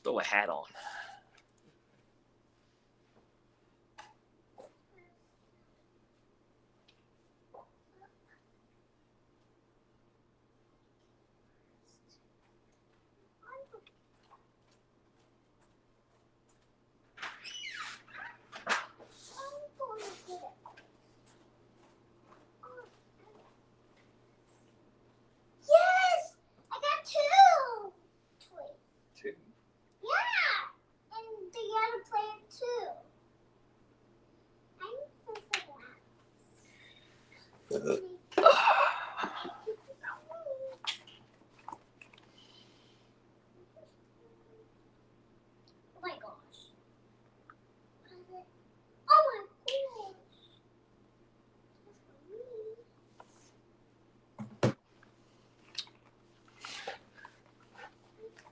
throw a hat on.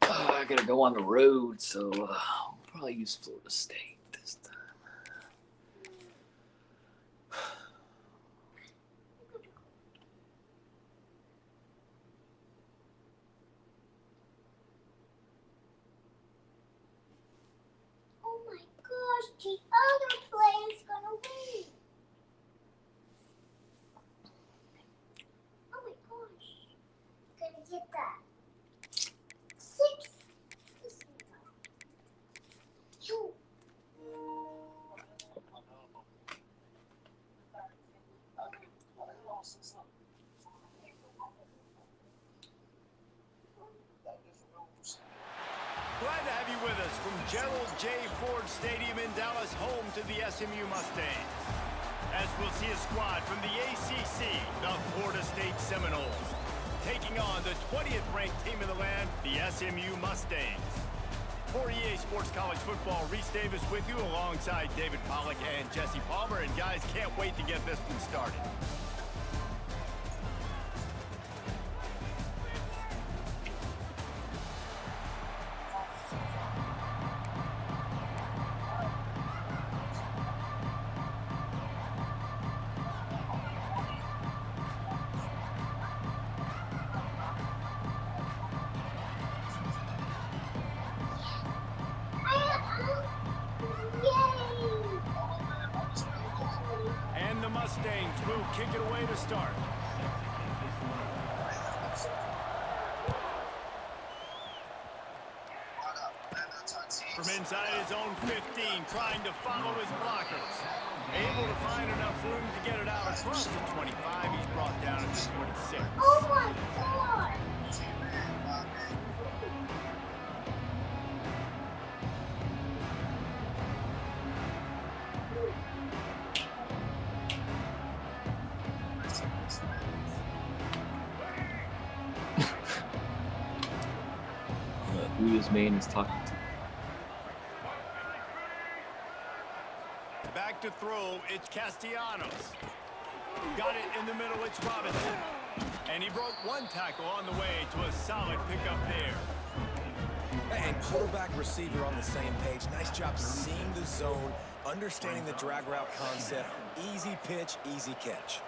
I gotta go on the road, so I'll probably use Florida State this time. Oh my gosh, the other player's gonna win. Oh my gosh. Gonna get that. 6. You. Glad to have you with us from Gerald J. Ford Stadium in Dallas, home to the SMU Mustangs. As we'll see a squad from the ACC, the Florida State Seminoles, taking on the 20th ranked team in the land, the SMU Mustangs. For EA Sports College Football, Reese Davis with you alongside David Pollack and Jesse Palmer. And guys, can't wait to get this one started. And the Mustangs will kick it away to start. From inside his own 15, trying to follow his blockers. Able to find enough room to get it out across the 25. He's brought down at the 26. Oh my god. Who this man is talking to? Back to throw, it's Castellanos. Got it in the middle, it's Robinson. And he broke one tackle on the way to a solid pickup there. And quarterback receiver on the same page. Nice job seeing the zone, understanding the drag route concept. Easy pitch, easy catch.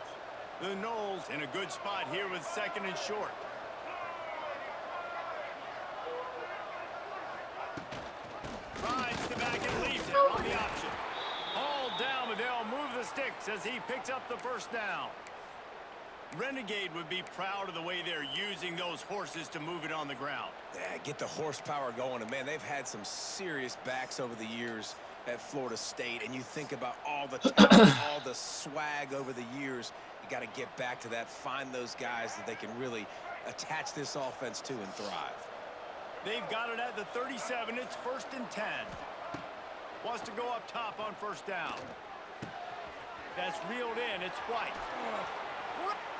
The Noles in a good spot here with 2nd and short. Rides the back and leaves it on the option. Hauled down, but they'll move the sticks as he picks up the first down. Renegade would be proud of the way they're using those horses to move it on the ground. Yeah, get the horsepower going. And, man, they've had some serious backs over the years at Florida State. And you think about all the talent, all the swag over the years. You got to get back to that, find those guys that they can really attach this offense to and thrive. They've got it at the 37. It's 1st and 10. Wants to go up top on first down. That's reeled in. It's White.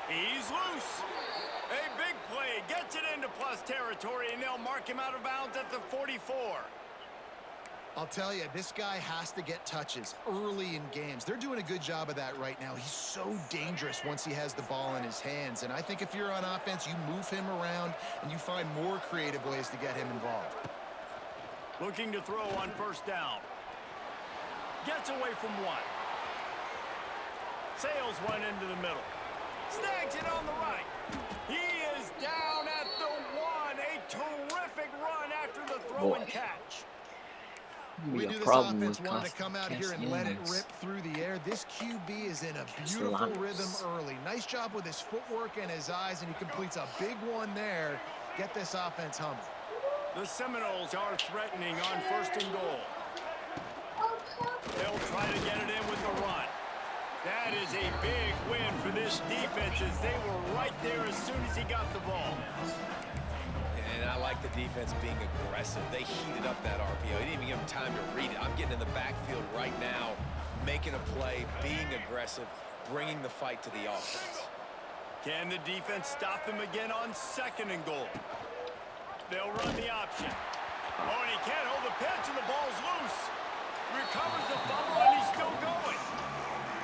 He's loose. A big play. Gets it into plus territory, and they'll mark him out of bounds at the 44. I'll tell you, this guy has to get touches early in games. They're doing a good job of that right now. He's so dangerous once he has the ball in his hands. And I think if you're on offense, you move him around and you find more creative ways to get him involved. Looking to throw on first down. Gets away from one. Sails one into the middle. Snags it on the right. He is down at the 1. A terrific run after the throw. throw boy. and catch. We Be a knew this problem offense with wanted to come out here and let it Castellanos. rip through the air. This QB is in a beautiful Castellanos. rhythm early. Nice job with his footwork and his eyes, and he completes a big one there. Get this offense humming. The Seminoles are threatening on 1st and goal. They'll try to get it in with the run. That is a big win for this defense as they were right there as soon as he got the ball. And I like the defense being aggressive. They heated up that RPO. He didn't even give him time to read it. I'm getting in the backfield right now, making a play, being aggressive, bringing the fight to the offense. Can the defense stop them again on 2nd and goal? They'll run the option. Oh, and he can't hold the pitch, and the ball's loose. Recovers the fumble, and he's still going.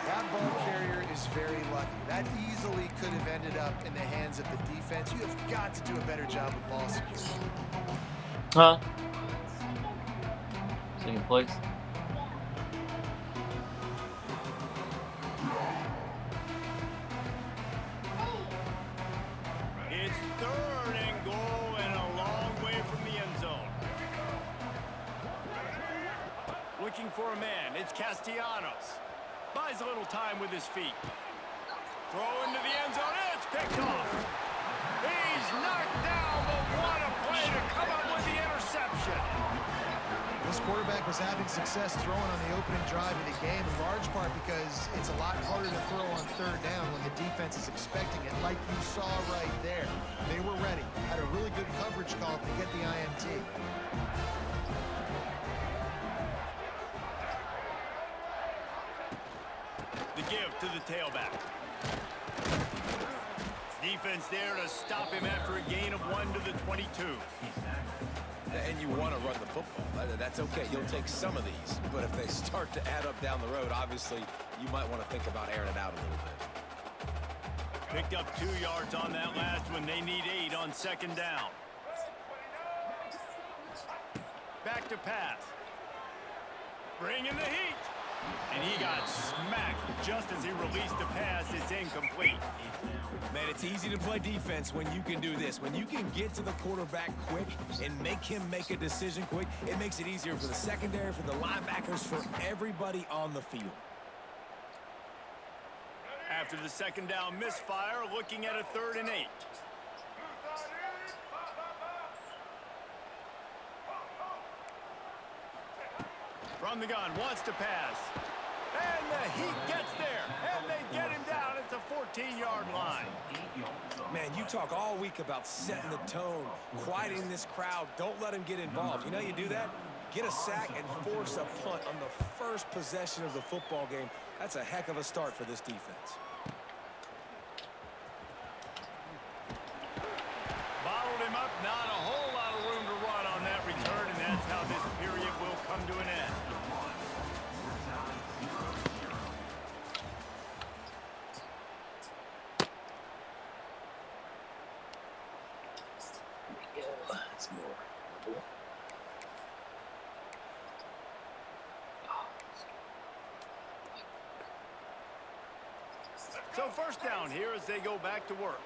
That ball carrier is very lucky. That easily could have ended up in the hands of the defense. You have got to do a better job of ball security. Huh? Second place. It's 3rd and goal and a long way from the end zone. Looking for a man. It's Castellanos. Buys a little time with his feet. Throw into the end zone. It's picked off. He's knocked down, but what a play to come up with the interception. This quarterback was having success throwing on the opening drive of the game, in large part because it's a lot harder to throw on 3rd down when the defense is expecting it, like you saw right there. They were ready, had a really good coverage call to get the INT. The give to the tailback. Defense there to stop him after a gain of 1 to the 22. And you want to run the football. That's okay. You'll take some of these. But if they start to add up down the road, obviously, you might want to think about airing it out a little bit. Picked up 2 yards on that last one. They need 8 on 2nd down. Back to pass. Bring in the heat. And he got smacked just as he released the pass. It's incomplete. Man, it's easy to play defense when you can do this. When you can get to the quarterback quick and make him make a decision quick, it makes it easier for the secondary, for the linebackers, for everybody on the field. After the 2nd down misfire, looking at a 3rd and 8. From the gun, wants to pass. And the Heat gets there. And they get him down at the 14-yard line. Man, you talk all week about setting the tone, quieting this crowd. Don't let him get involved. You know how you do that? Get a sack and force a punt on the first possession of the football game. That's a heck of a start for this defense. Bottled him up. Not a whole lot of room to run on that return, and that's how this period will come to an end. That's more. So 1st down here as they go back to work.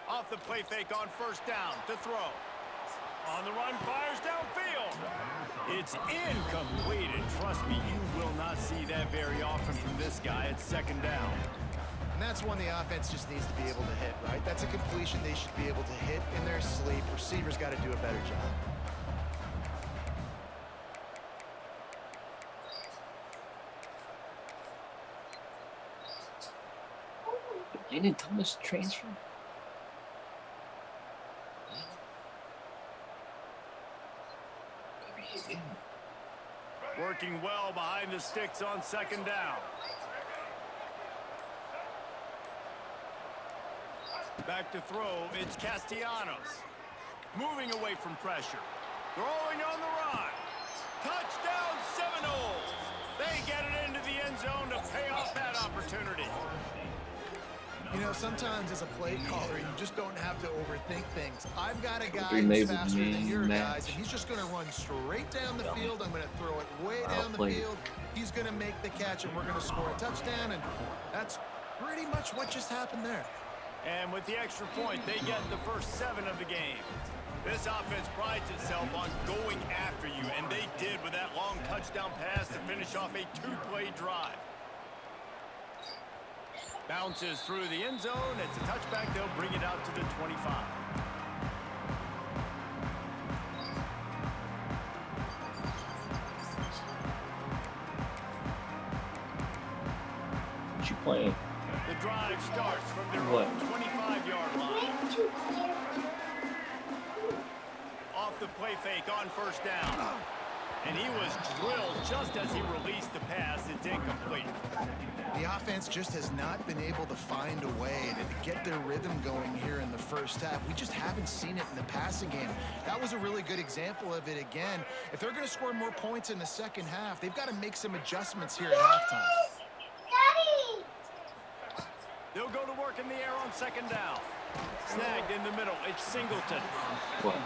Off the play fake on 1st down to throw. On the run, fires downfield. It's incomplete, and trust me, you will not see that very often from this guy at 2nd down. And that's one the offense just needs to be able to hit, right? That's a completion they should be able to hit in their sleep. Receivers got to do a better job. Didn't Thomas transfer? Maybe he didn't. Working well behind the sticks on 2nd down. Back to throw, it's Castellanos. Moving away from pressure. Throwing on the run. Touchdown Seminoles. They get it into the end zone to pay off that opportunity. You know, sometimes as a play caller, you just don't have to overthink things. I've got a guy Three who's Mays faster with than me, your match. guys, and he's just going to run straight down the field. I'm going to throw it way down the Outplayed. field. He's going to make the catch, and we're going to score a touchdown, and that's pretty much what just happened there. And with the extra point, they get the first 7 of the game. This offense prides itself on going after you, and they did with that long touchdown pass to finish off a 2-play drive. Bounces through the end zone. It's a touchback. They'll bring it out to the 25. What you playing? The drive starts from their What? own 25-yard line. Off the play fake on first down. And he was drilled just as he released the pass. It's incomplete. The offense just has not been able to find a way to get their rhythm going here in the first half. We just haven't seen it in the passing game. That was a really good example of it again. If they're going to score more points in the second half, they've got to make some adjustments here at halftime. Daddy! They'll go to work in the air on second down. Snagged in the middle. It's Singleton. What?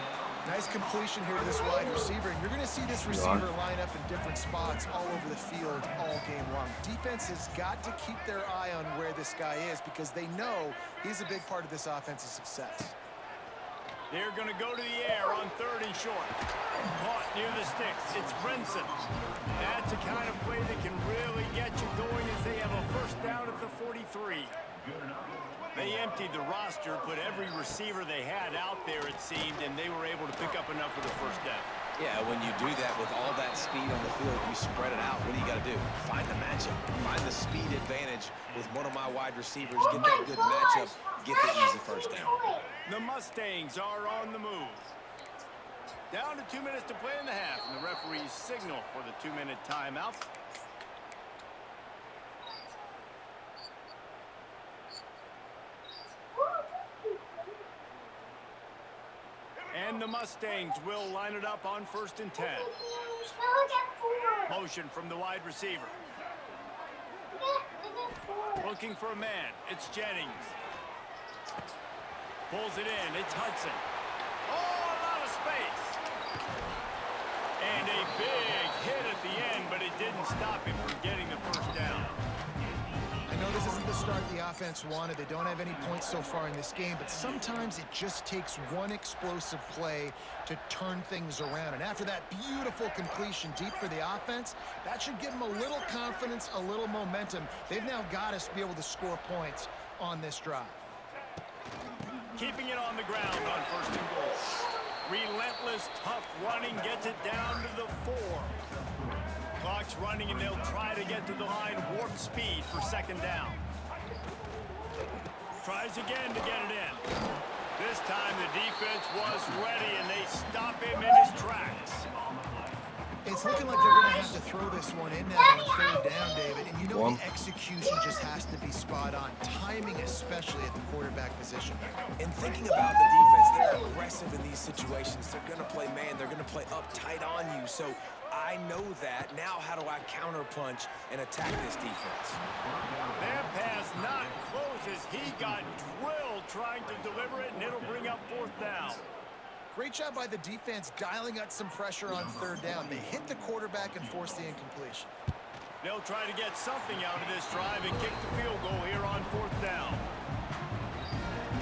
Nice completion here to this wide receiver, and you're going to see this receiver line up in different spots all over the field all game long. Defense has got to keep their eye on where this guy is because they know he's a big part of this offense's success. They're going to go to the air on 3rd and short. Caught near the sticks. It's Brinson. That's the kind of play that can really get you going as they have a first down at the 43. They emptied the roster, put every receiver they had out there, it seemed, and they were able to pick up enough for the first down. Yeah, when you do that with all that speed on the field, you spread it out. What do you got to do? Find the matchup. Find the speed advantage with one of my wide receivers. Get that good matchup. Get the easy first down. The Mustangs are on the move. Down to 2 minutes to play in the half, and the referees signal for the 2-minute timeout. And the Mustangs will line it up on 1st and 10. Motion from the wide receiver. Looking for a man. It's Jennings. Pulls it in. It's Hudson. Oh, a lot of space. And a big hit at the end, but it didn't stop him from getting the first down. I know this isn't the start the offense wanted. They don't have any points so far in this game, but sometimes it just takes one explosive play to turn things around. And after that beautiful completion deep for the offense, that should give them a little confidence, a little momentum. They've now got us to be able to score points on this drive. Keeping it on the ground on 1st and goal. Relentless, tough running gets it down to the 4. Clock's running, and they'll try to get to the line warp speed for 2nd down. Tries again to get it in. This time the defense was ready, and they stop him in his tracks. It's looking like they're going to have to throw this one in now on 3rd down, David. And you know the execution just has to be spot on. Timing, especially at the quarterback position. And thinking about the defense, they're aggressive in these situations. They're going to play man. They're going to play up tight on you. So I know that. Now how do I counterpunch and attack this defense? Their pass not close as he got drilled trying to deliver it, and it'll bring up 4th down. Great job by the defense dialing out some pressure on 3rd down. They hit the quarterback and forced the incompletion. They'll try to get something out of this drive and kick the field goal here on 4th down.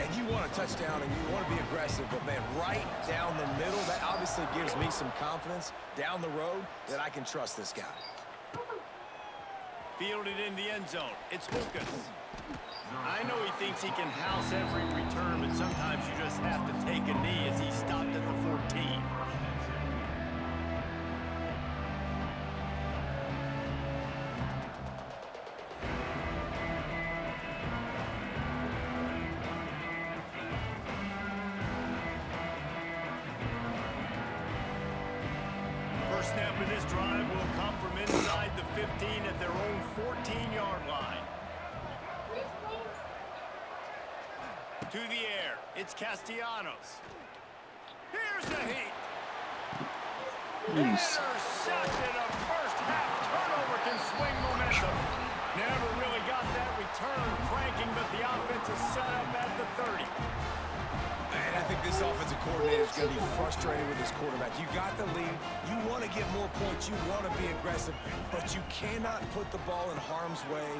And you want a touchdown and you want to be aggressive, but man, right down the middle, that obviously gives me some confidence down the road that I can trust this guy. Fielded in the end zone. It's Lucas. I know he thinks he can house every return, but sometimes you just have to take a knee as he stopped at the 14. First snap of this drive will come from inside the 15 at their own 14-yard line. To the air, it's Castellanos. Here's the heat. Intercepted. A first-half turnover can swing momentum. Never really got that return cranking, but the offense is set up at the 30. And I think this offensive coordinator is going to be frustrated with his quarterback. You got the lead. You want to get more points. You want to be aggressive, but you cannot put the ball in harm's way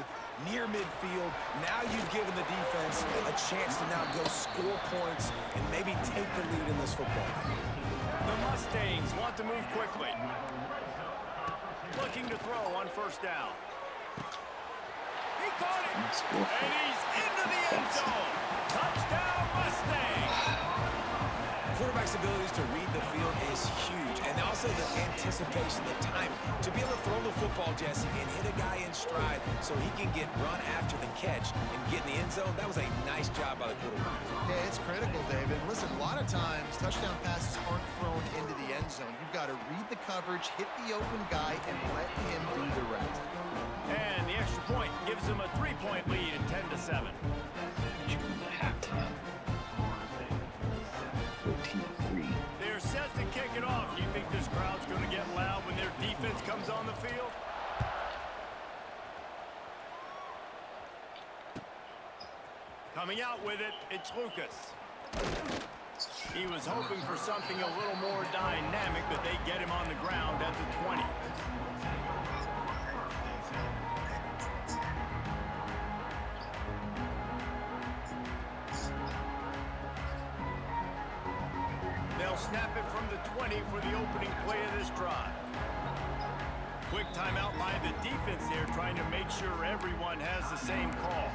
near midfield. Now you've given the defense a chance to now go score points and maybe take the lead in this football game. The Mustangs want to move quickly. Looking to throw on first down. He caught it, and he's into the end zone. Touchdown, Mustang! Quarterback's abilities to read the field is huge, and also the anticipation, the time to be able to throw the football, Jesse, and hit a guy in stride so he can get run after the catch and get in the end zone. That was a nice job by the quarterback. Yeah, it's critical, David. Listen, a lot of times touchdown passes aren't thrown into the end zone. You've got to read the coverage, hit the open guy, and let him do the rest. And the extra point gives them a 3-point lead at 10-7. Halftime. 14-3. They're set to kick it off. You think this crowd's going to get loud when their defense comes on the field? Coming out with it, it's Lucas. He was hoping for something a little more dynamic, but they get him on the ground at the 20. They'll snap it from the 20 for the opening play of this drive. Quick timeout by the defense there, trying to make sure everyone has the same call.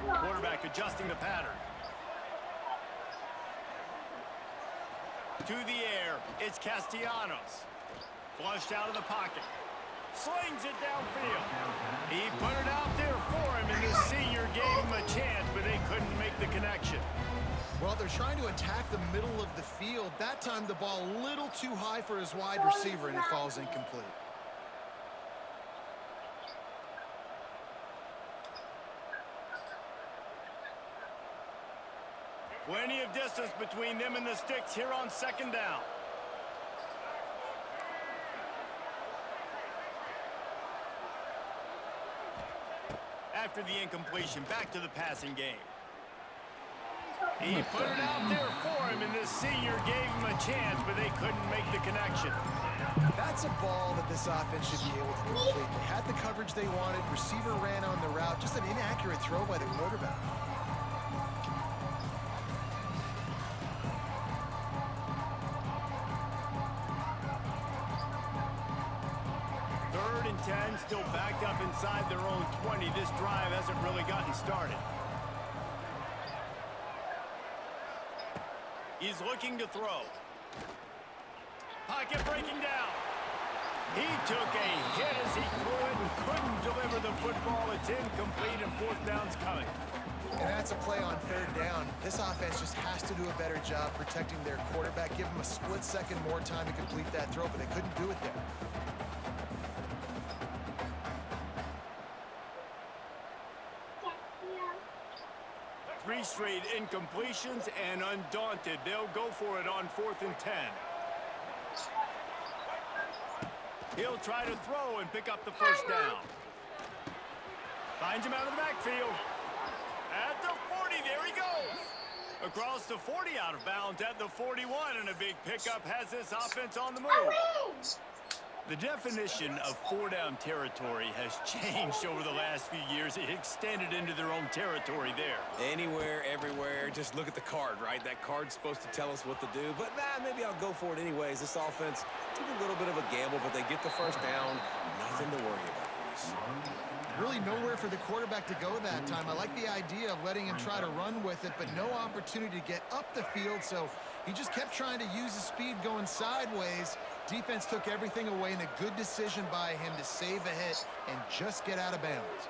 Quarterback adjusting the pattern. To the air, it's Castellanos. Flushed out of the pocket. Slings it downfield. He put it out there for him, and the senior gave him a chance, but they couldn't make the connection. Well, they're trying to attack the middle of the field. That time the ball a little too high for his wide receiver, and it falls incomplete. Plenty of distance between them and the sticks here on second down. After the incompletion, back to the passing game. He put it out there for him, and the senior gave him a chance, but they couldn't make the connection. That's a ball that this offense should be able to complete. They had the coverage they wanted. Receiver ran on the route. Just an inaccurate throw by the quarterback. Third and 10, still backed up inside their own 20. This drive hasn't really gotten started. He's looking to throw. Pocket breaking down. He took a hit as he threw it and couldn't deliver the football. It's incomplete and fourth down's coming. And that's a play on third down. This offense just has to do a better job protecting their quarterback. Give him a split second more time to complete that throw, but they couldn't do it there. Three straight incompletions, and undaunted, they'll go for it on 4th and 10. He'll try to throw and pick up the first down. Finds him out of the backfield. At the 40, there he goes. Across the 40, out of bounds at the 41, and a big pickup has this offense on the move. The definition of four-down territory has changed over the last few years. It extended into their own territory there. Anywhere, everywhere, just look at the card, right? That card's supposed to tell us what to do, but maybe I'll go for it anyways. This offense took a little bit of a gamble, but they get the first down. Nothing to worry about, Reese. Really nowhere for the quarterback to go that time. I like the idea of letting him try to run with it, but no opportunity to get up the field, so he just kept trying to use the speed going sideways. Defense took everything away, and a good decision by him to save a hit and just get out of bounds.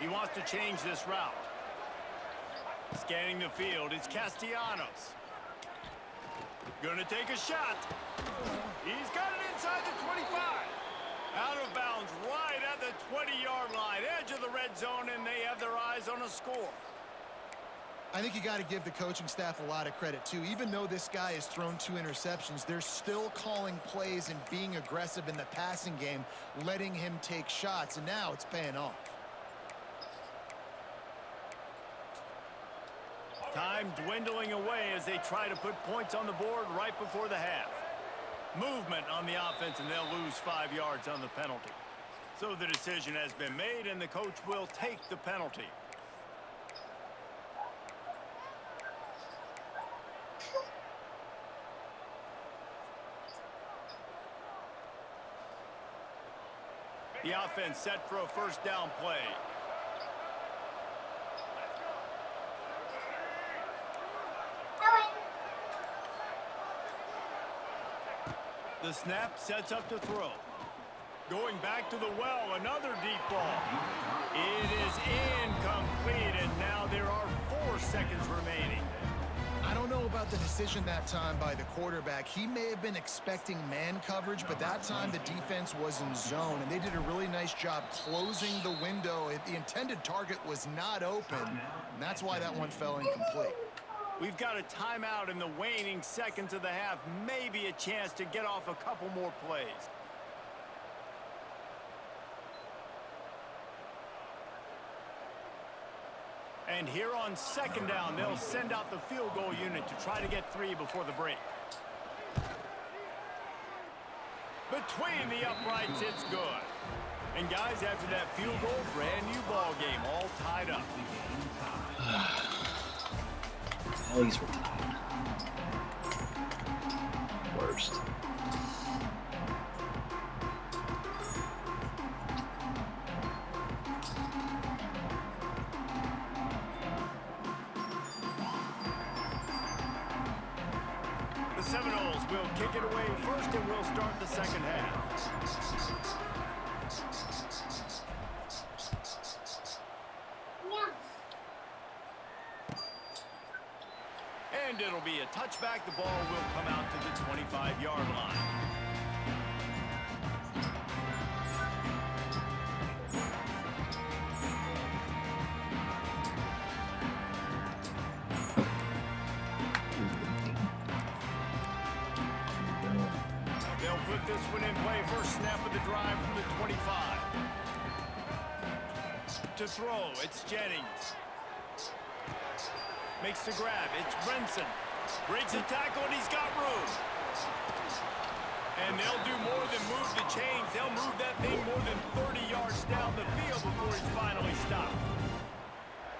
He wants to change this route. Scanning the field, it's Castellanos. Gonna take a shot. He's got it inside the 25. Out of bounds right at the 20-yard line, edge of the red zone, and they have their eyes on a score. I think you got to give the coaching staff a lot of credit, too. Even though this guy has thrown 2 interceptions, they're still calling plays and being aggressive in the passing game, letting him take shots, and now it's paying off. Time dwindling away as they try to put points on the board right before the half. Movement on the offense, and they'll lose 5 yards on the penalty. So the decision has been made, and the coach will take the penalty. The offense set for a first down play. The snap sets up to throw. Going back to the well, another deep ball. It is incomplete, and now there are 4 seconds remaining. I don't know about the decision that time by the quarterback. He may have been expecting man coverage, but that time the defense was in zone, and they did a really nice job closing the window. The intended target was not open, and that's why that one fell incomplete. We've got a timeout in the waning seconds of the half. Maybe a chance to get off a couple more plays. And here on second down, they'll send out the field goal unit to try to get 3 before the break. Between the uprights, it's good. And guys, after that field goal, brand new ball game, all tied up. At least we're tied. Worst. The Seminoles will kick it away first, and we'll start the second half. And it'll be a touchback. The ball will come out to the 25-yard line. They'll put this one in play. First snap of the drive from the 25. To throw, it's Jennings. Makes the grab. It's Brinson. Breaks the tackle, and he's got room. And they'll do more than move the chains. They'll move that thing more than 30 yards down the field before he's finally stopped.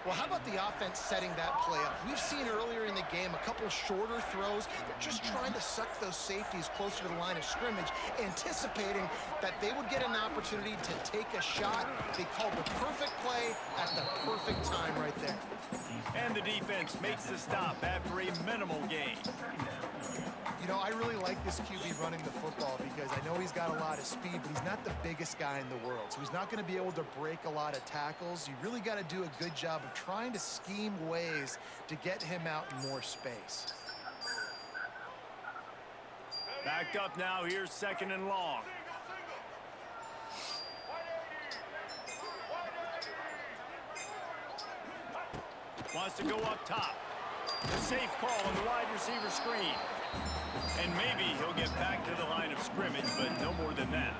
Well, how about the offense setting that play up? We've seen earlier in the game a couple shorter throws. They're just trying to suck those safeties closer to the line of scrimmage, anticipating that they would get an opportunity to take a shot. They called the perfect play at the perfect time right there. And the defense makes the stop after a minimal gain. You know, I really like this QB running the football because I know he's got a lot of speed, but he's not the biggest guy in the world. So he's not going to be able to break a lot of tackles. You really got to do a good job of trying to scheme ways to get him out in more space. Back up now. Here's second and long. Wants to go up top. A safe call on the wide receiver screen. And maybe he'll get back to the line of scrimmage, but no more than that.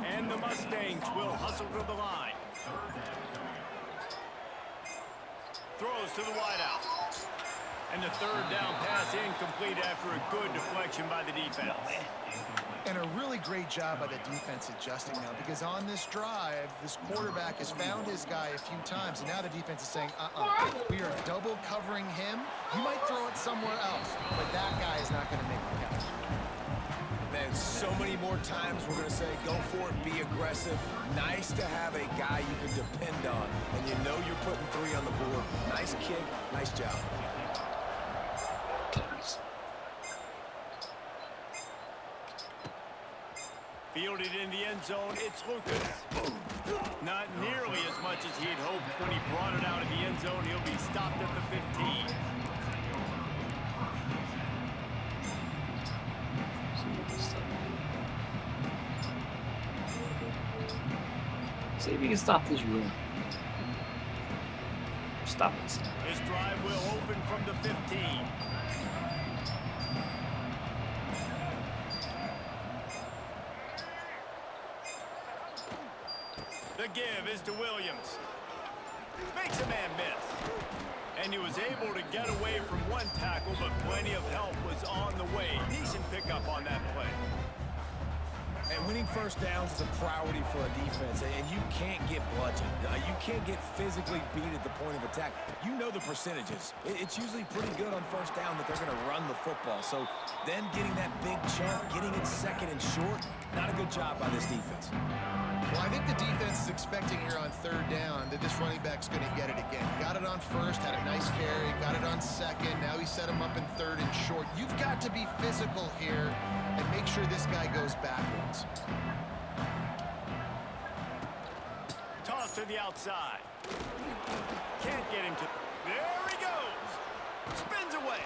And the Mustangs will hustle to the line. Throws to the wideout. And the third down pass incomplete after a good deflection by the defense. And a really great job by the defense adjusting now, because on this drive, this quarterback has found his guy a few times, and now the defense is saying, we are double covering him. You might throw it somewhere else, but that guy is not going to make the catch. Man, so many more times we're going to say, go for it, be aggressive. Nice to have a guy you can depend on, and you know you're putting 3 on the board. Nice kick, nice job. Fielded in the end zone, it's Lucas. Not nearly as much as he had hoped when he brought it out of the end zone. He'll be stopped at the 15. See if you can stop this run. Stop it. This drive will open from the 15. The give is to Williams. Makes a man miss. And he was able to get away from one tackle, but plenty of help was on the way. Decent pickup on that play. And winning first downs is a priority for a defense, and you can't get bludgeoned. You can't get physically beat at the point of attack. You know the percentages. It's usually pretty good on first down that they're going to run the football. So then getting that big chunk, getting it second and short, not a good job by this defense. Well, I think the defense is expecting here on third down that this running back's going to get it again. Got it on first, had a nice carry, got it on second. Now he set him up in third and short. You've got to be physical here and make sure this guy goes backwards. Toss to the outside. Can't get him to... There he goes. Spins away.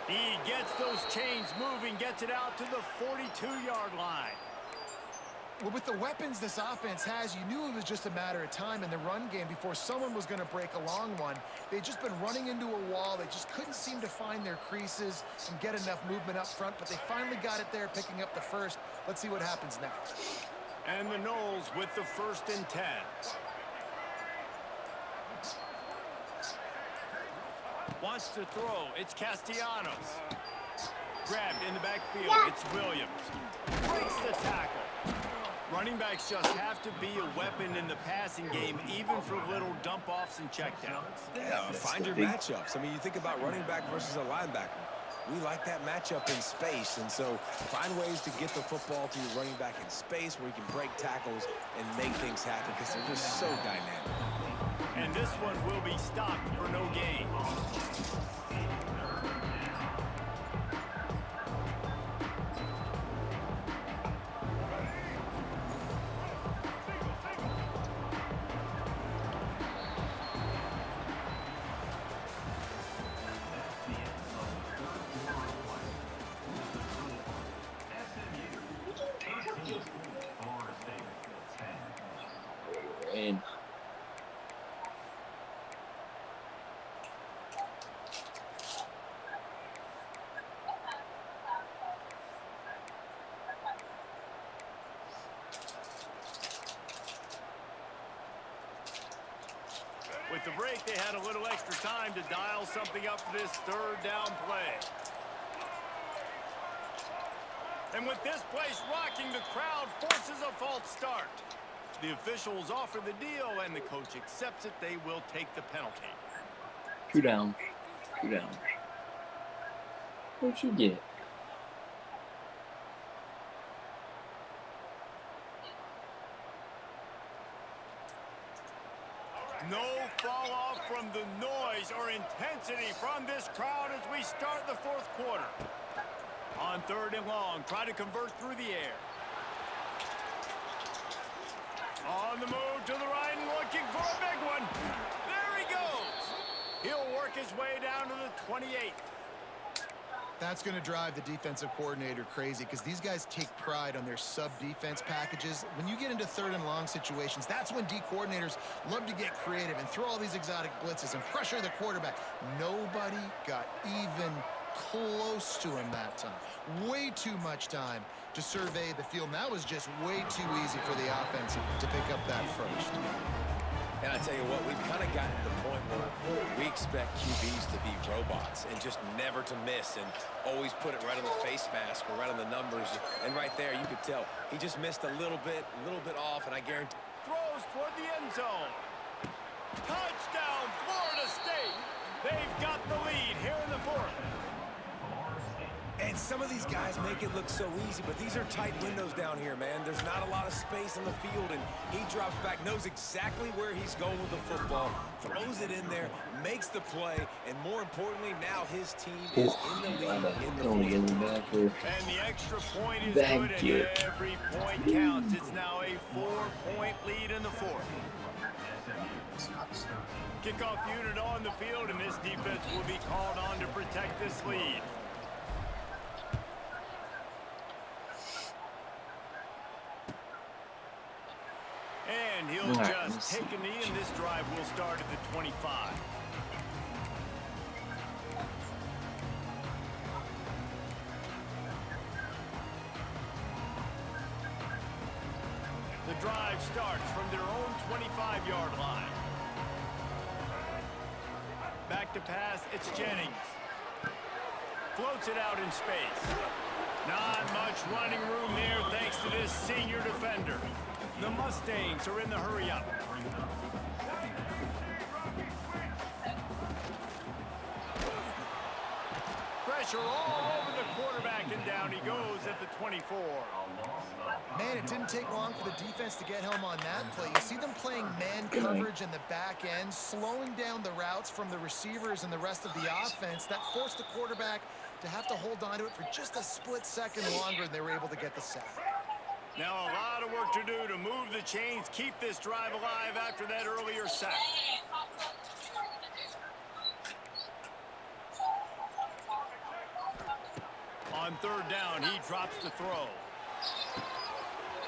He gets those chains moving, gets it out to the 42-yard line. Well, with the weapons this offense has, you knew it was just a matter of time in the run game before someone was going to break a long one. They'd just been running into a wall. They just couldn't seem to find their creases and get enough movement up front, but they finally got it there, picking up the first. Let's see what happens next. And the Knowles with the 1st and 10. Wants to throw. It's Castellanos. Grabbed in the backfield. It's Williams. Breaks the tackle. Running backs just have to be a weapon in the passing game, even for little dump-offs and checkdowns. Yeah, find your matchups. I mean, you think about running back versus a linebacker. We like that matchup in space, and so find ways to get the football to your running back in space where you can break tackles and make things happen because they're just so dynamic. And this one will be stopped for no gain. In. With the break, they had a little extra time to dial something up for this 3rd down play. And with this place rocking, the crowd forces a false start. The officials offer the deal, and the coach accepts it. They will take the penalty. 2 down. 2 down. What'd you get? No fall off from the noise or intensity from this crowd as we start the 4th quarter. On 3rd and long, try to convert through the air. On the move to the right and looking for a big one. There he goes. He'll work his way down to the 28. That's going to drive the defensive coordinator crazy because these guys take pride on their sub-defense packages. When you get into 3rd and long situations, that's when D coordinators love to get creative and throw all these exotic blitzes and pressure the quarterback. Nobody got even close to him that time. Way too much time to survey the field. And that was just way too easy for the offense to pick up that first. And I tell you what, we've kind of gotten to the point where we expect QBs to be robots and just never to miss and always put it right on the face mask or right on the numbers. And right there, you could tell he just missed a little bit off, and I guarantee. Throws toward the end zone. Touchdown, Florida State. They've got the lead here in the 4th. And some of these guys make it look so easy, but these are tight windows down here, man. There's not a lot of space on the field, and he drops back, knows exactly where he's going with the football, throws it in there, makes the play, and more importantly, now his team is in the lead in the fourth. And the extra point is good, and every point counts. It's now a 4-point lead in the 4th. Kickoff unit on the field, and this defense will be called on to protect this lead. And And he'll All right, just let's take see. a knee, and this drive will start at the 25. The drive starts from their own 25-yard line. Back to pass, it's Jennings. Floats it out in space. Not much running room there thanks to this senior defender. The Mustangs are in the hurry-up. Pressure all over the quarterback, and down he goes at the 24. Man, it didn't take long for the defense to get home on that play. You see them playing man coverage in the back end, slowing down the routes from the receivers and the rest of the offense. That forced the quarterback to have to hold on to it for just a split second longer, and they were able to get the sack. Now a lot of work to do to move the chains, keep this drive alive after that earlier sack. On third down, he drops the throw.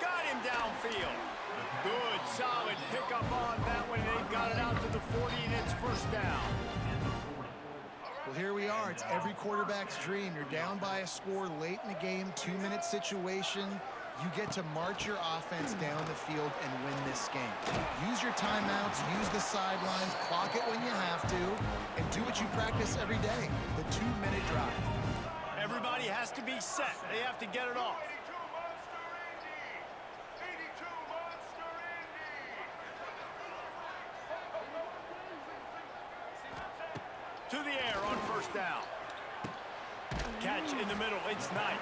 Got him downfield. Good, solid pickup on that one. They've got it out to the 40, and it's first down. Well, here we are. It's every quarterback's dream. You're down by a score late in the game, 2-minute situation. You get to march your offense down the field and win this game. Use your timeouts, use the sidelines, clock it when you have to, and do what you practice every day, the 2-minute drive. Everybody has to be set. They have to get it off. To the air on first down. Catch in the middle. It's Knight.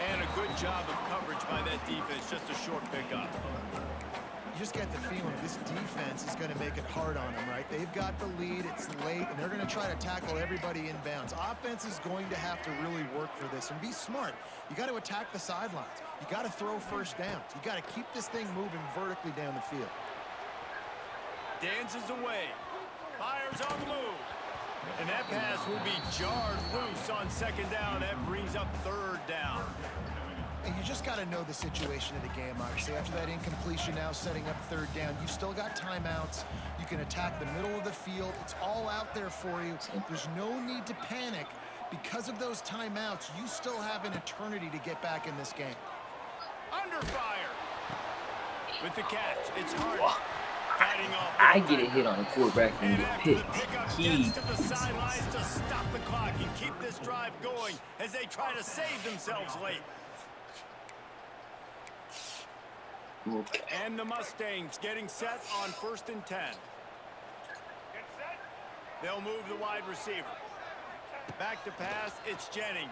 And a good job of coverage by that defense. Just a short pickup. You just get the feeling this defense is going to make it hard on them, right? They've got the lead. It's late, and they're going to try to tackle everybody inbounds. Offense is going to have to really work for this and be smart. You got to attack the sidelines. You got to throw first downs. You got to keep this thing moving vertically down the field. Dances away. Fires on the move. And that pass will be jarred loose on second down. That brings up third down. And you just got to know the situation of the game, obviously. After that incompletion now setting up third down, you've still got timeouts. You can attack the middle of the field. It's all out there for you. There's no need to panic. Because of those timeouts, you still have an eternity to get back in this game. Under fire. With the catch, it's Hardy. Fighting off I get a hit on the quarterback and and get after the picked. pickup, He gets to the sidelines to stop the clock and keep this drive going as they try to save themselves late. okay. And the Mustangs getting set on 1st and 10. They'll move the wide receiver. Back to pass, it's Jennings.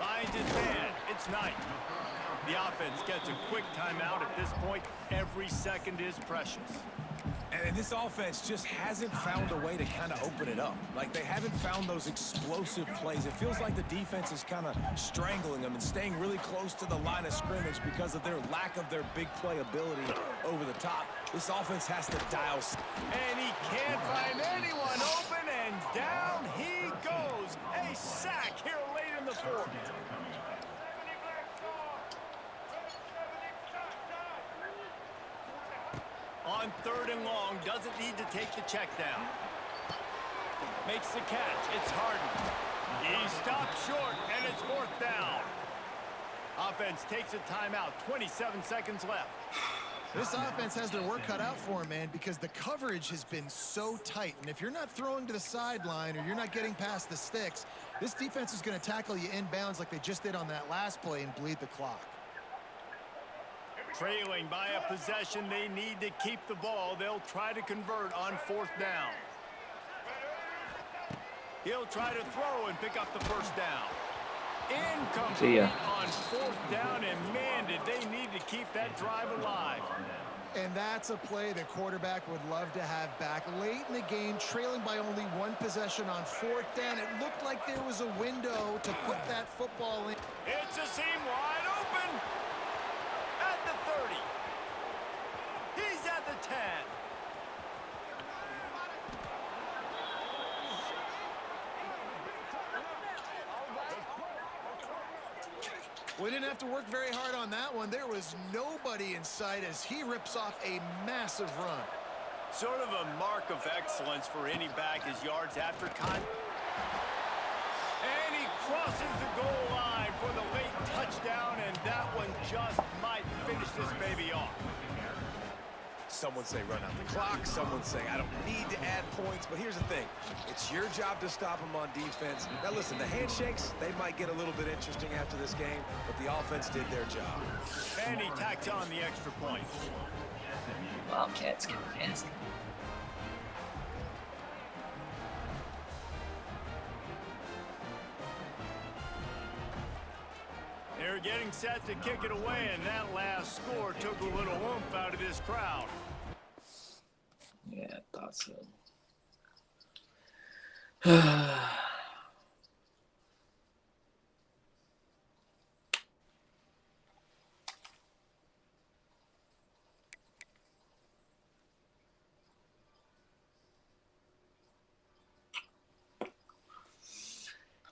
Finds his man, it's Knight. The offense gets a quick timeout at this point. Every second is precious. And this offense just hasn't found a way to kind of open it up. Like, they haven't found those explosive plays. It feels like the defense is kind of strangling them and staying really close to the line of scrimmage because of their lack of their big play ability over the top. This offense has to dial. And he can't find anyone open, and down he goes. A sack here late in the fourth. On third and long, doesn't need to take the check down. Makes the catch, it's Harden. He stopped short, and it's 4th down. Offense takes a timeout, 27 seconds left. This offense has their work cut out for them, man, because the coverage has been so tight. And if you're not throwing to the sideline or you're not getting past the sticks, this defense is going to tackle you inbounds like they just did on that last play and bleed the clock. Trailing by a possession, they need to keep the ball. They'll try to convert on 4th down. He'll try to throw and pick up the first down. Incomplete on 4th down, and man, did they need to keep that drive alive. And that's a play the quarterback would love to have back. Late in the game, trailing by only one possession on 4th down, it looked like there was a window to put that football in. It's a seam wide open at the 30. He's at the 10. We didn't have to work very hard on that one. There was nobody in sight as he rips off a massive run. Sort of a mark of excellence for any back is yards after contact. And he crosses the goal line for the late touchdown, and that one just might finish this baby off. Some would say run out the clock. Some would say I don't need to add points. But here's the thing. It's your job to stop them on defense. Now, listen, the handshakes, they might get a little bit interesting after this game, but the offense did their job. And he tacks on the extra point. Wildcats can pass. They're getting set to kick it away, and that last score took a little oomph out of this crowd. Yeah, I thought so.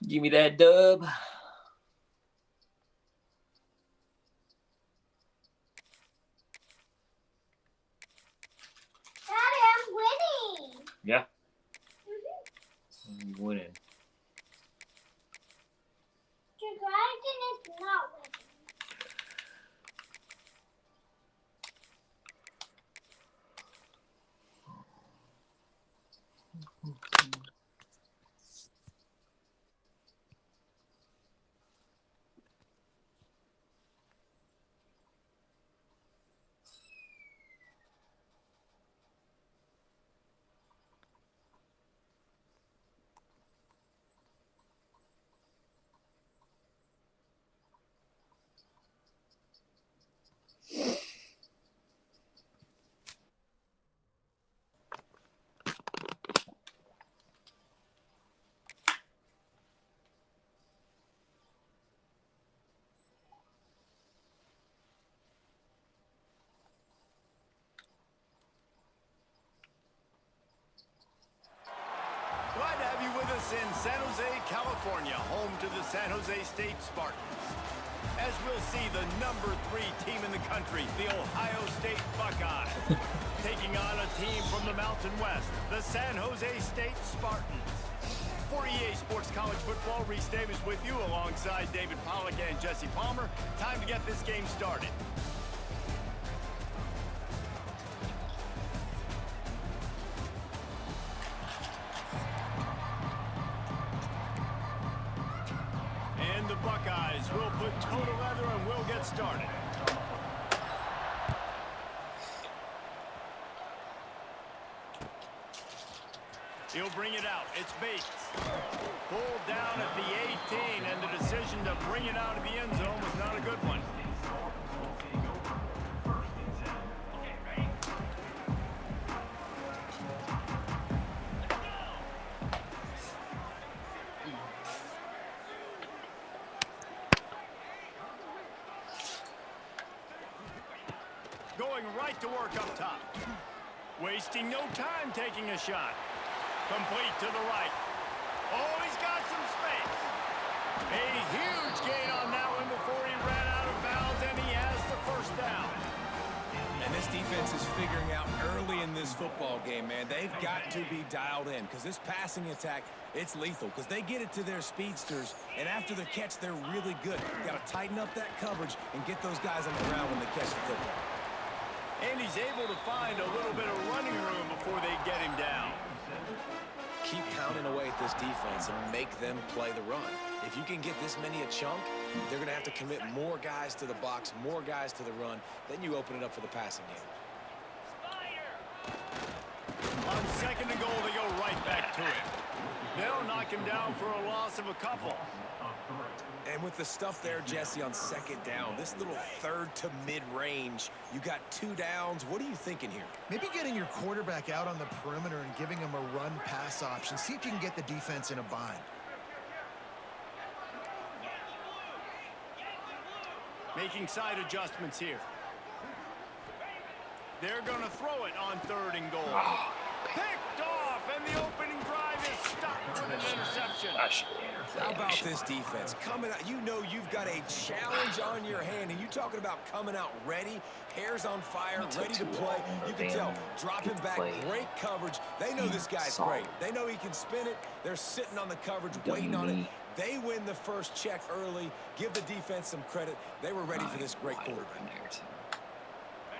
Give me that dub. Daddy, I'm winning. Yeah. I'm winning. The dragon is not winning. Glad to have you with us in San Jose, California, home to the San Jose State Spartans. As we'll see, the #3 team in the country, the Ohio State Buckeyes, taking on a team from the Mountain West, the San Jose State Spartans. For EA Sports College Football, Reese Davis with you alongside David Pollack and Jesse Palmer. Time to get this game started. And the Buckeyes will put toe to leather and we'll get started. He'll bring it out. It's Bates. Pulled down at the 18, and the decision to bring it out of the end zone was not a good one. Going right to work up top. Wasting no time taking a shot. Complete to the right. Oh, he's got some space. A huge gain on that one before he ran out of bounds, and he has the first down. And this defense is figuring out early in this football game, man. They've got to be dialed in because this passing attack, it's lethal because they get it to their speedsters, and after the catch, they're really good. Got to tighten up that coverage and get those guys on the ground when they catch the football. And he's able to find a little bit of running room before they get him down. Keep pounding away at this defense and make them play the run. If you can get this many a chunk, they're going to have to commit more guys to the box, more guys to the run. Then you open it up for the passing game. On second and goal, they go right back to it. They'll knock him down for a loss of a couple. And with the stuff there, Jesse, on second down, this little third to mid-range, you got 2 downs. What are you thinking here? Maybe getting your quarterback out on the perimeter and giving him a run-pass option. See if you can get the defense in a bind. Making side adjustments here. They're going to throw it on third and goal. Picked off, and the opening drive is stopped with an interception. Gosh, yeah. How about this defense coming out? You know you've got a challenge on your hand, and you talking about coming out ready, hairs on fire, ready to play. You can tell, dropping back, great coverage. They know this guy's great. They know he can spin it. They're sitting on the coverage, waiting on it. They win the first check early. Give the defense some credit. They were ready for this great quarterback.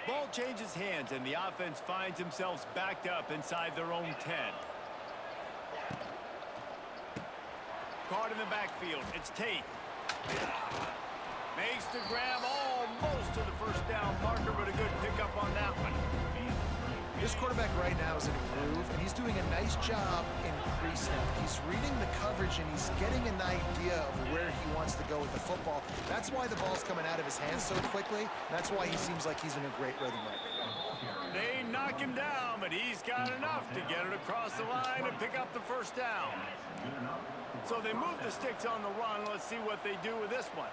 Ball changes hands, and the offense finds themselves backed up inside their own 10. Caught in the backfield. It's Tate. Makes the grab almost to the first down marker, but a good pickup on that one. This quarterback right now is in a groove, and he's doing a nice job in pre-snap. He's reading the coverage, and he's getting an idea of where he wants to go with the football. That's why the ball's coming out of his hands so quickly. That's why he seems like he's in a great rhythm right now. They knock him down, but he's got enough to get it across the line and pick up the first down. So they move the sticks on the run. Let's see what they do with this one.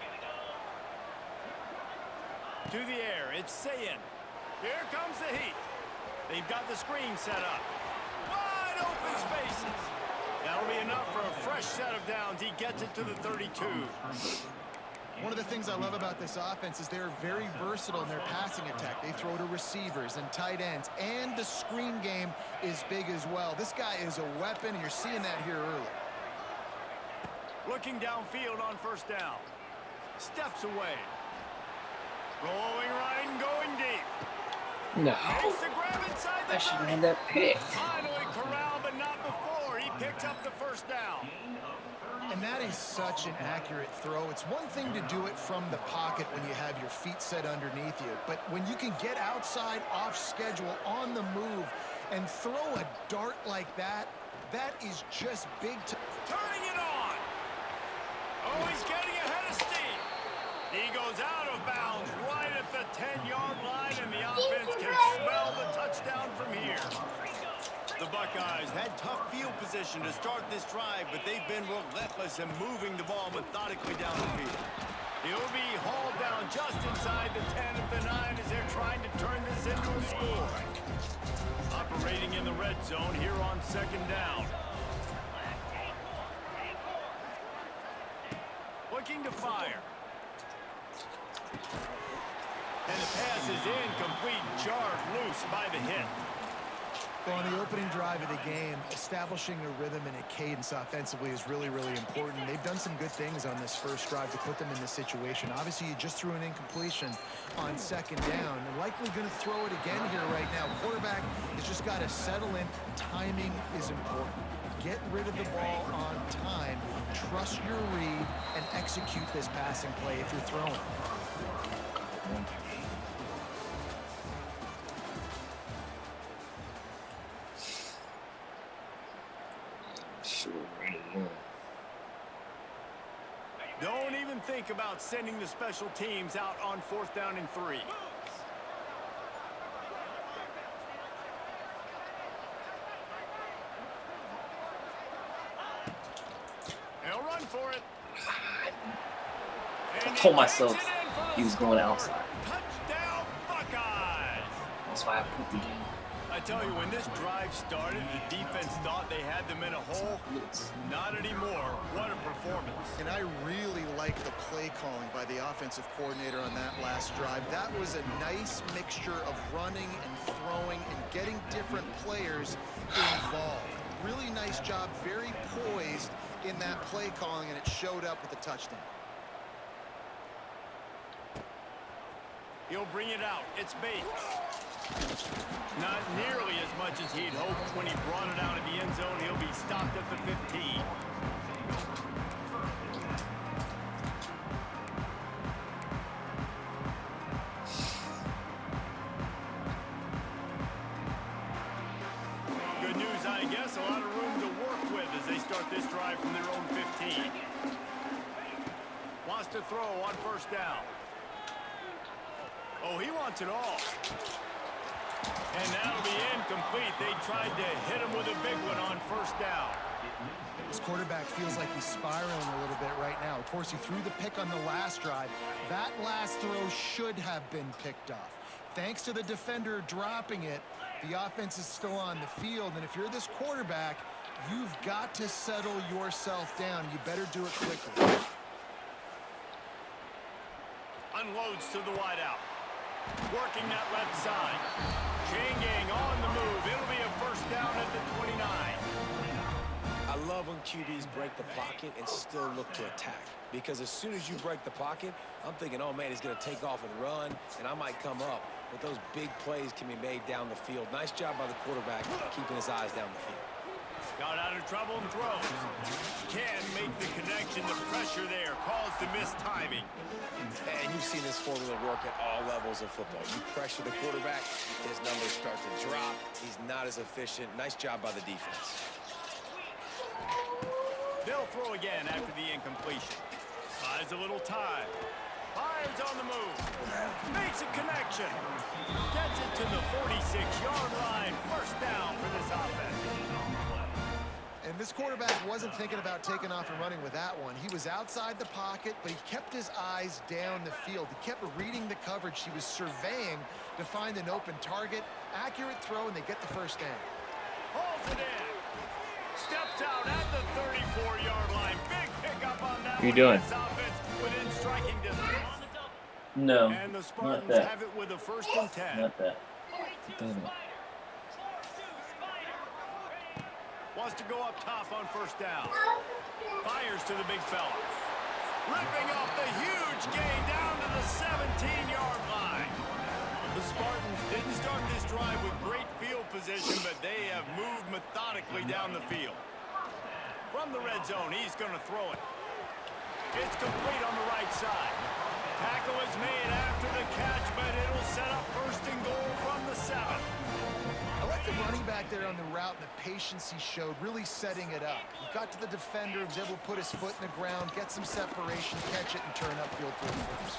To the air, it's Sayin. Here comes the heat. They've got the screen set up. Wide open spaces. That'll be enough for a fresh set of downs. He gets it to the 32. One of the things I love about this offense is they're very versatile in their passing attack. They throw to receivers and tight ends, and the screen game is big as well. This guy is a weapon, and you're seeing that here early. Looking downfield on first down. Steps away. Rolling right and going deep. No. Makes the grab inside the I should have 30. had that pick. Finally corralled, but not before. He picks up the first down. And that is such an accurate throw. It's one thing to do it from the pocket when you have your feet set underneath you, but when you can get outside, off schedule, on the move, and throw a dart like that, that is just big time. Turning it on. Oh, he's getting ahead of steam. He goes out of bounds right at the 10-yard line, and the offense can smell the touchdown from here. The Buckeyes had tough field position to start this drive, but they've been relentless in moving the ball methodically down the field. He'll be hauled down just inside the 10 at the 9 as they're trying to turn this into a score. Operating in the red zone here on second down. Looking to fire. And the pass is incomplete, jarred loose by the hit. Well, on the opening drive of the game, establishing a rhythm and a cadence offensively is really, really important. They've done some good things on this first drive to put them in this situation. Obviously, you just threw an incompletion on second down. They're likely going to throw it again here right now. Quarterback has just got to settle in. Timing is important. Get rid of the ball on time. Trust your read and execute this passing play if you're throwing. Don't even think about sending the special teams out on 4th down and 3. They'll run for it. I told myself he was going outside. Touchdown, Buckeyes! That's why I put the game. I tell you, when this drive started, the defense thought they had them in a hole. Not anymore. What a performance. And I really like the play calling by the offensive coordinator on that last drive. That was a nice mixture of running and throwing and getting different players involved. Really nice job, very poised in that play calling, and it showed up with a touchdown. He'll bring it out. It's Bates. Not nearly as much as he'd hoped when he brought it out of the end zone. He'll be stopped at the 15. Good news, I guess. A lot of room to work with as they start this drive from their own 15. Wants to throw on first down. Oh, he wants it all. And that'll be incomplete. They tried to hit him with a big one on first down. This quarterback feels like he's spiraling a little bit right now. Of course, he threw the pick on the last drive. That last throw should have been picked off. Thanks to the defender dropping it, the offense is still on the field. And if you're this quarterback, You've got to settle yourself down. You better do it quickly. Unloads to the wideout. Working that left side. Chain gang on the move. It'll be a first down at the 29. I love when QBs break the pocket and still look to attack. Because as soon as you break the pocket, I'm thinking, oh, man, he's going to take off and run, and I might come up. But those big plays can be made down the field. Nice job by the quarterback keeping his eyes down the field. Got out of trouble and throws. Can make the connection. The pressure there caused the missed timing. And you've seen this formula work at all levels of football. You pressure the quarterback, his numbers start to drop. He's not as efficient. Nice job by the defense. They'll throw again after the incompletion. Buys a little time. Fires on the move. Makes a connection. Gets it to the 46-yard line. First down for this offense. And this quarterback wasn't thinking about taking off and running with that one. He was outside the pocket, but he kept his eyes down the field. He kept reading the coverage. He was surveying to find an open target. Accurate throw, and they get the first down. Holds it in. Steps out at the 34-yard line. Big pickup on that. What are you doing? This offense within striking distance. No, And the Spartans not that. have it with a 1st and 10. Not that. Damn it. Wants to go up top on first down. Fires to the big fella. Ripping off the huge gain down to the 17-yard line. The Spartans didn't start this drive with great field position, but they have moved methodically down the field. From the red zone, he's going to throw it. It's complete on the right side. Tackle is made after the catch, but it'll set up 1st and goal from the 7. I like the running back there on the route and the patience he showed, really setting it up. He got to the defender, was able to put his foot in the ground, get some separation, catch it, and turn upfield for the first.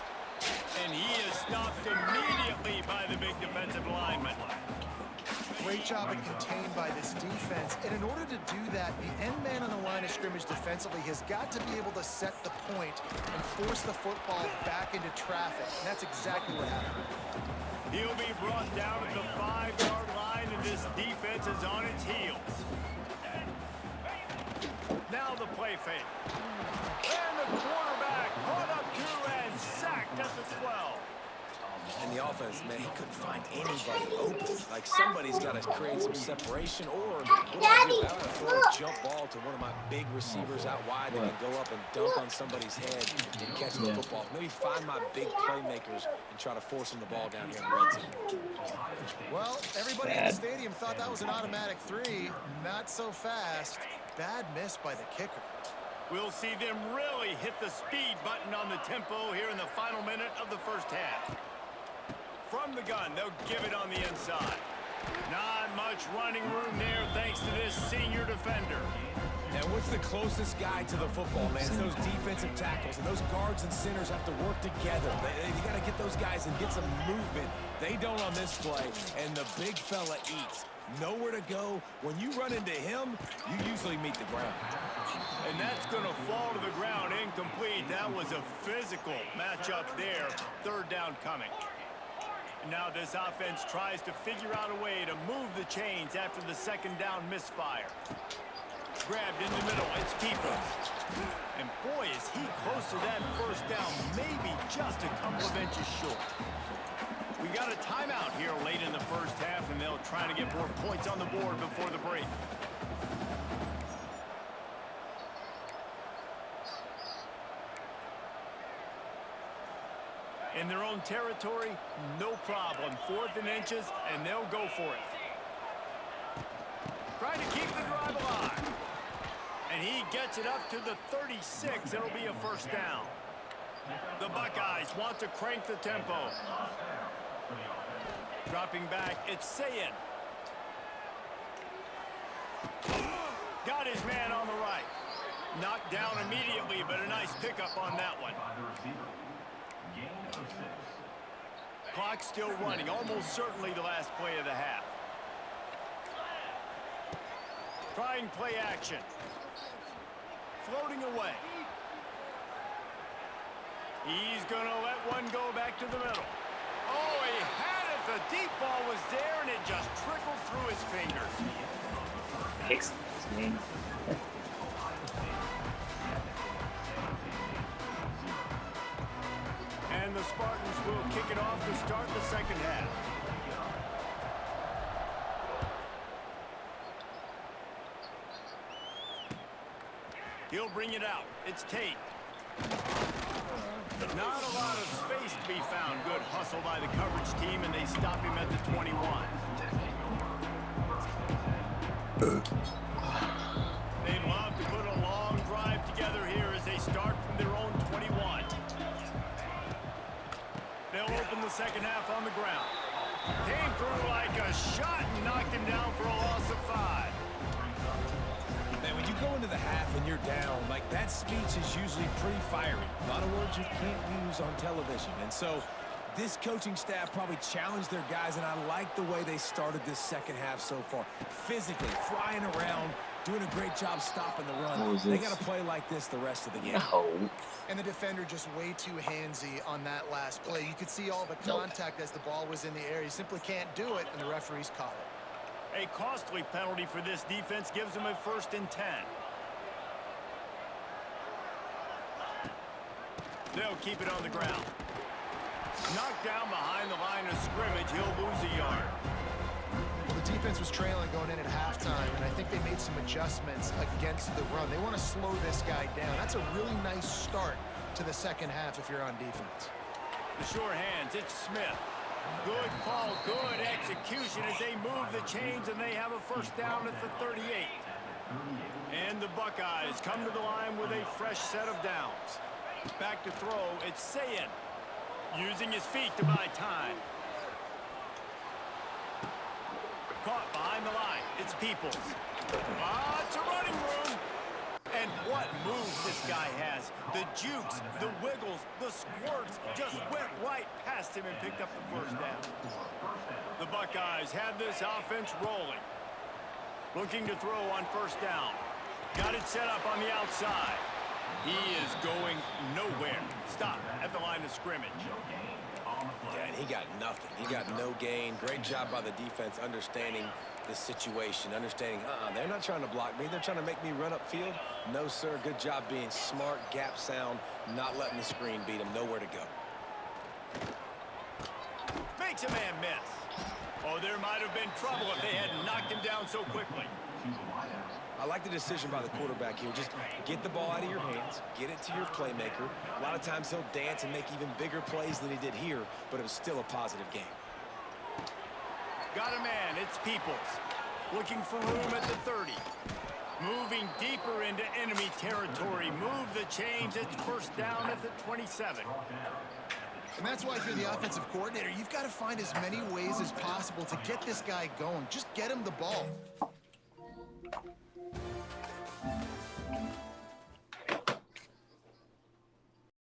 And he is stopped immediately by the big defensive lineman. Great job of contained by this defense. And in order to do that, the end man on the line of scrimmage defensively has got to be able to set the point and force the football back into traffic. And that's exactly what happened. He'll be brought down at the 5-yard line, and this defense is on its heels. Now the play fake. And the quarterback caught up to and sacked at the 12. And the offense, man, he couldn't find anybody open. Like, somebody's got to create some separation, or Daddy, I would throw a jump ball to one of my big receivers out wide that can go up and dunk on somebody's head and catch the football. Maybe find my big playmakers and try to force them the ball down here in the red zone. Well, everybody in the stadium thought that was an automatic 3. Not so fast. Bad miss by the kicker. We'll see them really hit the speed button on the tempo here in the final minute of the first half. From the gun, they'll give it on the inside. Not much running room there thanks to this senior defender. Now, what's the closest guy to the football, man? It's those defensive tackles, and those guards and centers have to work together. They got to get those guys and get some movement. They don't on this play, and the big fella eats. Nowhere to go. When you run into him, you usually meet the ground. And that's going to fall to the ground incomplete. That was a physical matchup there. 3rd down coming. Now this offense tries to figure out a way to move the chains after the 2nd down misfire. Grabbed in the middle, it's Peoples. And boy, is he close to that 1st down, maybe just a couple of inches short. We got a timeout here late in the first half, and they'll try to get more points on the board before the break. In their own territory, no problem. 4th and inches, and they'll go for it. Trying to keep the drive alive. And he gets it up to the 36. It'll be a 1st down. The Buckeyes want to crank the tempo. Dropping back, it's Sayin. Got his man on the right. Knocked down immediately, but a nice pickup on that one. Clock still running, almost certainly the last play of the half. Trying play action. Floating away. He's going to let one go back to the middle. Oh, he had it. The deep ball was there, and it just trickled through his fingers. Hicks this game. And the Spartans will kick it off to start the second half. He'll bring it out. It's Tate. Not a lot of space to be found. Good hustle by the coverage team, and they stop him at the 21. They'd love to put a long drive together here as they start from their own 21. They'll open the second half on the ground. Came through like a shot and knocked him down for a loss of 5. Man, when you go into the half and you're down, like that speech is usually pretty fiery. A lot of words you can't use on television. And so this coaching staff probably challenged their guys, and I like the way they started this second half so far. Physically, flying around, doing a great job stopping the run. They got to play like this the rest of the game. No. And the defender just way too handsy on that last play. You could see all the contact as the ball was in the air. You simply can't do it, and the referees caught it. A costly penalty for this defense gives them a 1st and 10. They'll keep it on the ground. Knocked down behind the line of scrimmage, he'll lose a yard. Well, the defense was trailing going in at halftime, and I think they made some adjustments against the run. They want to slow this guy down. That's a really nice start to the second half if you're on defense. The sure hands, it's Smith. Good call, good execution as they move the chains, and they have a 1st down at the 38. And the Buckeyes come to the line with a fresh set of downs. Back to throw, it's Sayin. Using his feet to buy time. Caught behind the line, it's Peoples. It's a running room. And what moves this guy has. The jukes, the wiggles, the squirts just went right past him and picked up the 1st down. The Buckeyes have this offense rolling. Looking to throw on 1st down. Got it set up on the outside. He is going nowhere. Stop at the line of scrimmage. Yeah, and he got nothing. He got no gain. Great job by the defense understanding the situation, understanding, they're not trying to block me. They're trying to make me run upfield. No, sir. Good job being smart, gap sound, not letting the screen beat him. Nowhere to go. Makes a man miss. Oh, there might have been trouble if they hadn't knocked him down so quickly. I like the decision by the quarterback here. Just get the ball out of your hands, get it to your playmaker. A lot of times he'll dance and make even bigger plays than he did here, but it was still a positive game. Got a man, it's Peoples. Looking for room at the 30. Moving deeper into enemy territory. Move the chains, it's 1st down at the 27. And that's why if you're the offensive coordinator, you've got to find as many ways as possible to get this guy going. Just get him the ball.